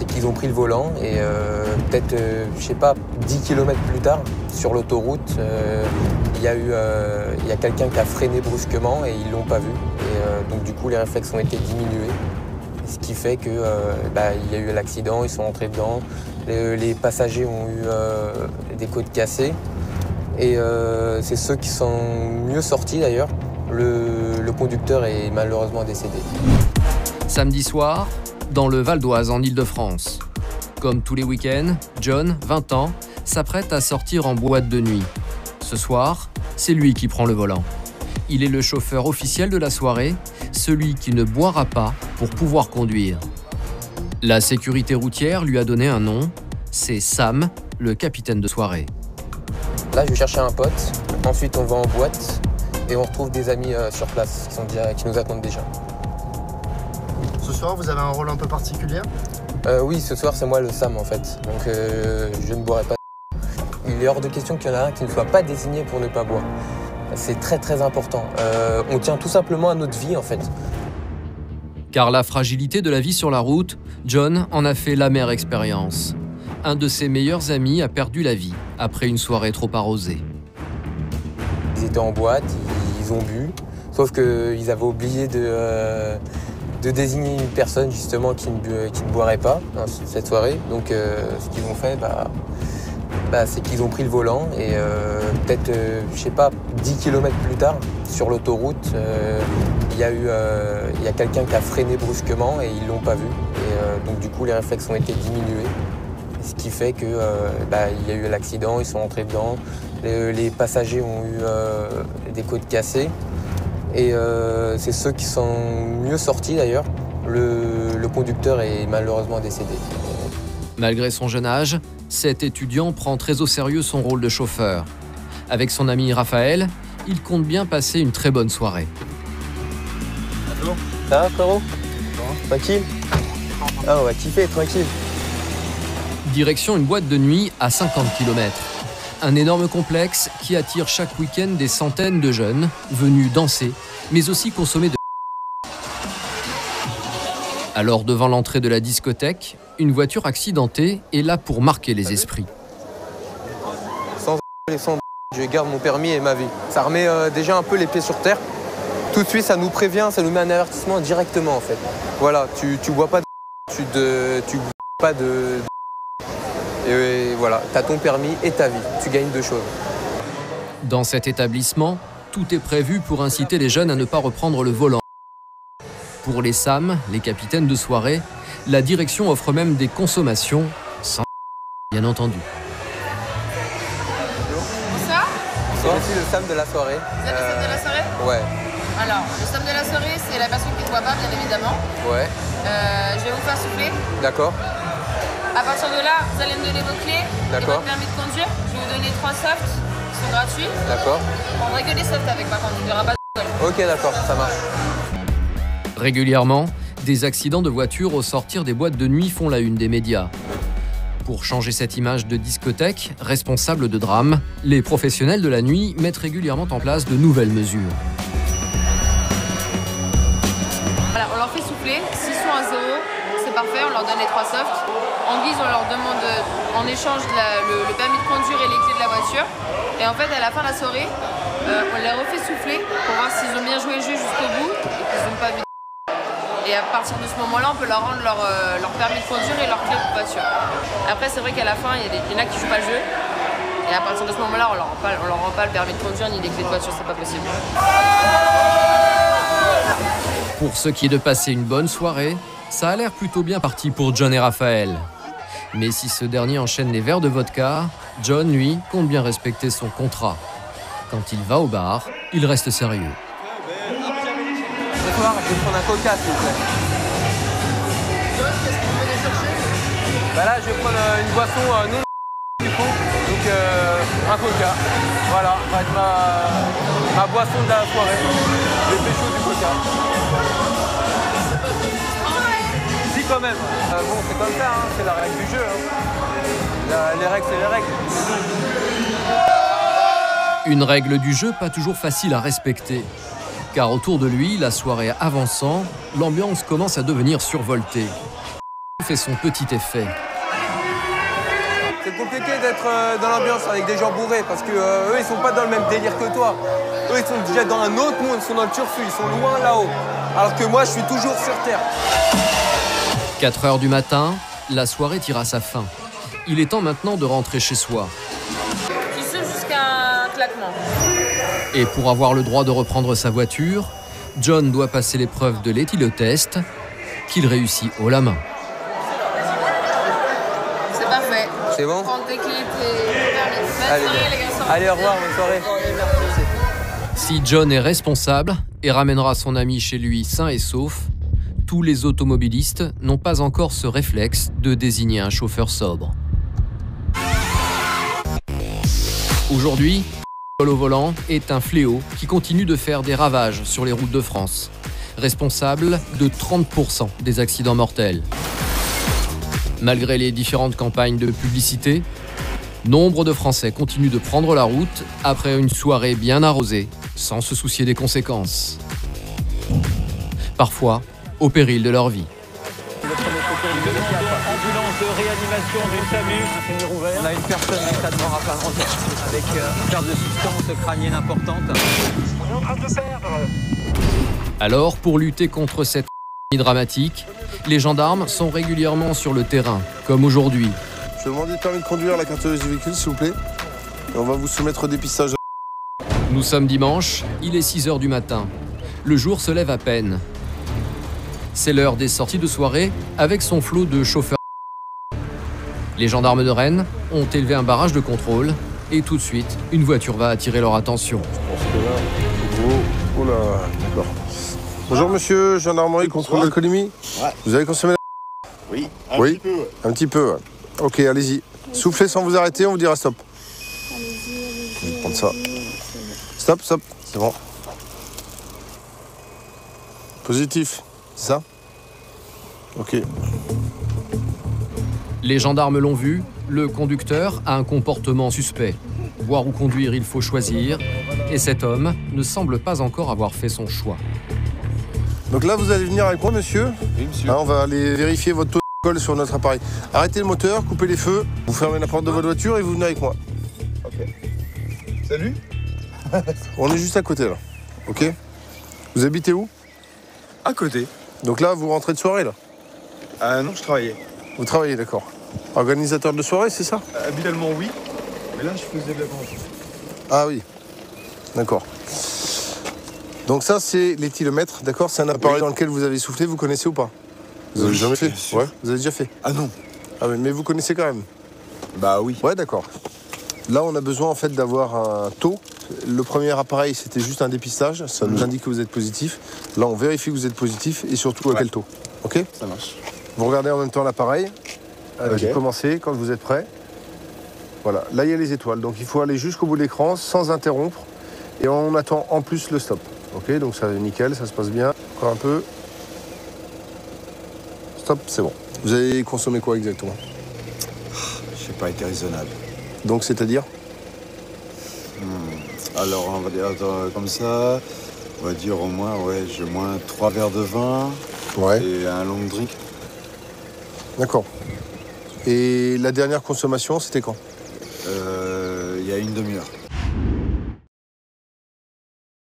c'est qu'ils ont pris le volant et peut-être, je sais pas, 10 km plus tard, sur l'autoroute, il y a quelqu'un qui a freiné brusquement et ils l'ont pas vu. Et donc du coup, les réflexes ont été diminués. Ce qui fait que il y a eu l'accident, ils sont rentrés dedans. Les passagers ont eu des côtes cassées. Et c'est ceux qui sont mieux sortis d'ailleurs. Le conducteur est malheureusement décédé. Samedi soir, dans le Val d'Oise en Île-de-France. Comme tous les week-ends, John, 20 ans, s'apprête à sortir en boîte de nuit. Ce soir, c'est lui qui prend le volant. Il est le chauffeur officiel de la soirée, celui qui ne boira pas pour pouvoir conduire. La sécurité routière lui a donné un nom, c'est Sam, le capitaine de soirée. Là, je vais chercher un pote, ensuite on va en boîte et on retrouve des amis sur place qui nous attendent déjà. Ce soir, vous avez un rôle un peu particulier ? Oui, ce soir, c'est moi le Sam en fait, donc je ne boirai pas. Il est hors de question qu'il y en a un qui ne soit pas désigné pour ne pas boire. C'est très très important. On tient tout simplement à notre vie en fait. Car la fragilité de la vie sur la route, John en a fait l'amère expérience. Un de ses meilleurs amis a perdu la vie après une soirée trop arrosée. Ils étaient en boîte, ils ont bu, sauf qu'ils avaient oublié de désigner une personne justement qui ne boirait pas cette soirée. Donc ce qu'ils ont fait, c'est qu'ils ont pris le volant et peut-être, je sais pas, 10 km plus tard, sur l'autoroute, il y a quelqu'un qui a freiné brusquement et ils l'ont pas vu. Et donc du coup, les réflexes ont été diminués. Ce qui fait que il y a eu l'accident, ils sont rentrés dedans. Les passagers ont eu des côtes cassées. Et c'est ceux qui sont mieux sortis d'ailleurs. Le conducteur est malheureusement décédé. Malgré son jeune âge, cet étudiant prend très au sérieux son rôle de chauffeur. Avec son ami Raphaël, il compte bien passer une très bonne soirée. Bonjour. Ça va frérot ? Tranquille ? Ah, on va kiffer, tranquille. Direction une boîte de nuit à 50 km. Un énorme complexe qui attire chaque week-end des centaines de jeunes venus danser, mais aussi consommer de... Alors devant l'entrée de la discothèque, une voiture accidentée est là pour marquer les esprits. Sans je garde mon permis et ma vie. Ça remet déjà un peu les pieds sur terre. Tout de suite, ça nous prévient, ça nous met un avertissement directement en fait. Voilà, tu bois pas de... tu bois pas de... Et voilà, tu as ton permis et ta vie. Tu gagnes deux choses. Dans cet établissement, tout est prévu pour inciter les jeunes à ne pas reprendre le volant. Pour les SAM, les capitaines de soirée, la direction offre même des consommations sans bien entendu. Bonsoir. Je suis le Sam de la soirée. Vous êtes le Sam de la soirée ? Ouais. Alors, le Sam de la soirée, c'est la personne qui ne boit pas, bien évidemment. Ouais. Je vais vous faire souffler. D'accord. À partir de là, vous allez me donner vos clés et D'accord. votre permis de conduire. Je vais vous donner 3 softs qui sont gratuits. D'accord. On prendrait que des softs avec, par contre, il n'y aura pas de... Ok, d'accord, ça marche. Régulièrement, des accidents de voitures au sortir des boîtes de nuit font la une des médias. Pour changer cette image de discothèque, responsable de drame, les professionnels de la nuit mettent régulièrement en place de nouvelles mesures. Voilà, on leur fait souffler. S'ils sont à 0, c'est parfait, on leur donne les 3 softs. En guise, on leur demande en échange le permis de conduire et les clés de la voiture. Et en fait, à la fin de la soirée, on les refait souffler pour voir s'ils ont bien joué le jeu jusqu'au bout et qu'ils n'ont pas vu. Et à partir de ce moment-là, on peut leur rendre leur permis de conduire et leur clé de voiture. Après, c'est vrai qu'à la fin, il y en a qui jouent pas le jeu. Et à partir de ce moment-là, on leur rend pas le permis de conduire ni les clés de voiture, c'est pas possible. Pour ce qui est de passer une bonne soirée, ça a l'air plutôt bien parti pour John et Raphaël. Mais si ce dernier enchaîne les verres de vodka, John, lui, compte bien respecter son contrat. Quand il va au bar, il reste sérieux. Ce soir, je vais prendre un coca, s'il vous plaît. Qu'est-ce que vous venez chercher ? Là, je vais prendre une boisson non du coup, donc un coca. Voilà, ça va être ma boisson de la soirée. Je fais chaud du coca. Si, quand même. Bon, c'est comme ça, hein, c'est la règle du jeu. Hein. Les règles, c'est les règles. Une règle du jeu pas toujours facile à respecter. Car autour de lui, la soirée avançant, l'ambiance commence à devenir survoltée. fait son petit effet. C'est compliqué d'être dans l'ambiance avec des gens bourrés parce que eux, ils sont pas dans le même délire que toi. Eux, ils sont déjà dans un autre monde, ils sont dans le turfu, ils sont loin là-haut. Alors que moi, je suis toujours sur Terre. 4 heures du matin, la soirée tire à sa fin. Il est temps maintenant de rentrer chez soi. Tu souffles jusqu'à un claquement. Et pour avoir le droit de reprendre sa voiture, John doit passer l'épreuve de l'éthylotest qu'il réussit haut la main. C'est parfait. C'est bon? Prends tes clés, tes permis. Bonne Allez, soirée, les garçons. Allez, au revoir, bonne soirée. Si John est responsable et ramènera son ami chez lui sain et sauf, tous les automobilistes n'ont pas encore ce réflexe de désigner un chauffeur sobre. Aujourd'hui, l'alcool au volant est un fléau qui continue de faire des ravages sur les routes de France, responsable de 30% des accidents mortels. Malgré les différentes campagnes de publicité, nombre de Français continuent de prendre la route après une soirée bien arrosée, sans se soucier des conséquences. Parfois, au péril de leur vie. Ambulance de réanimation du SAMU. On a une personne état apparente avec perte de substance crânienne importante. On est en train de se perdre. Alors, pour lutter contre cette dramatique, les gendarmes sont régulièrement sur le terrain, comme aujourd'hui. Je vais demander le permis de conduire, la carte du véhicule, s'il vous plaît. Et on va vous soumettre au dépistage. Nous sommes dimanche, il est 6 heures du matin. Le jour se lève à peine. C'est l'heure des sorties de soirée avec son flot de chauffeurs. Les gendarmes de Rennes ont élevé un barrage de contrôle et tout de suite, une voiture va attirer leur attention. Je pense que là, oh là, d'accord. Bonjour monsieur, gendarmerie, contrôle d'alcoolémie. Ouais. Vous avez consommé Oui, Oui. petit peu. Ouais. un petit peu, ouais. Ok, allez-y. Soufflez sans vous arrêter, on vous dira stop. Je vais prendre ça. Stop, stop, c'est bon. Positif, c'est ça? Ok. Les gendarmes l'ont vu, le conducteur a un comportement suspect. Boire ou conduire, il faut choisir. Et cet homme ne semble pas encore avoir fait son choix. Donc là, vous allez venir avec moi, monsieur. Oui, monsieur. Hein, on va aller vérifier votre taux d'alcool sur notre appareil. Arrêtez le moteur, coupez les feux, vous fermez la porte de votre voiture et vous venez avec moi. Ok. Salut. On est juste à côté, là. Ok? Vous habitez où? À côté. Donc là, vous rentrez de soirée, là? Ah non, je travaillais. Vous travaillez, d'accord. Organisateur de soirée, c'est ça? Habituellement, oui. Mais là, je faisais de la vente. Ah oui. D'accord. Donc ça, c'est l'éthylomètre, d'accord? C'est un appareil dans lequel vous avez soufflé, vous connaissez ou pas? Vous avez Oui, jamais fait? bien sûr. Ouais, vous avez déjà fait? Ah non. Ah oui, mais vous connaissez quand même? Bah oui. Ouais, d'accord. Là, on a besoin en fait d'avoir un taux. Le premier appareil, c'était juste un dépistage. Ça nous indique que vous êtes positif. Là, on vérifie que vous êtes positif et surtout à quel taux. Ok? Ça marche. Vous regardez en même temps l'appareil. Ok. Commencez quand vous êtes prêt. Voilà. Là, il y a les étoiles. Donc, il faut aller jusqu'au bout de l'écran sans interrompre. Et on attend en plus le stop. Ok? Donc, ça nickel, ça se passe bien. Encore un peu. Stop, c'est bon. Vous avez consommé quoi exactement? Je n'ai pas été raisonnable. Donc, c'est-à-dire? Alors, on va dire comme ça. On va dire au moins, ouais, j'ai au moins 3 verres de vin Ouais. et un long drink. D'accord. Et la dernière consommation, c'était quand? Il y a une demi-heure.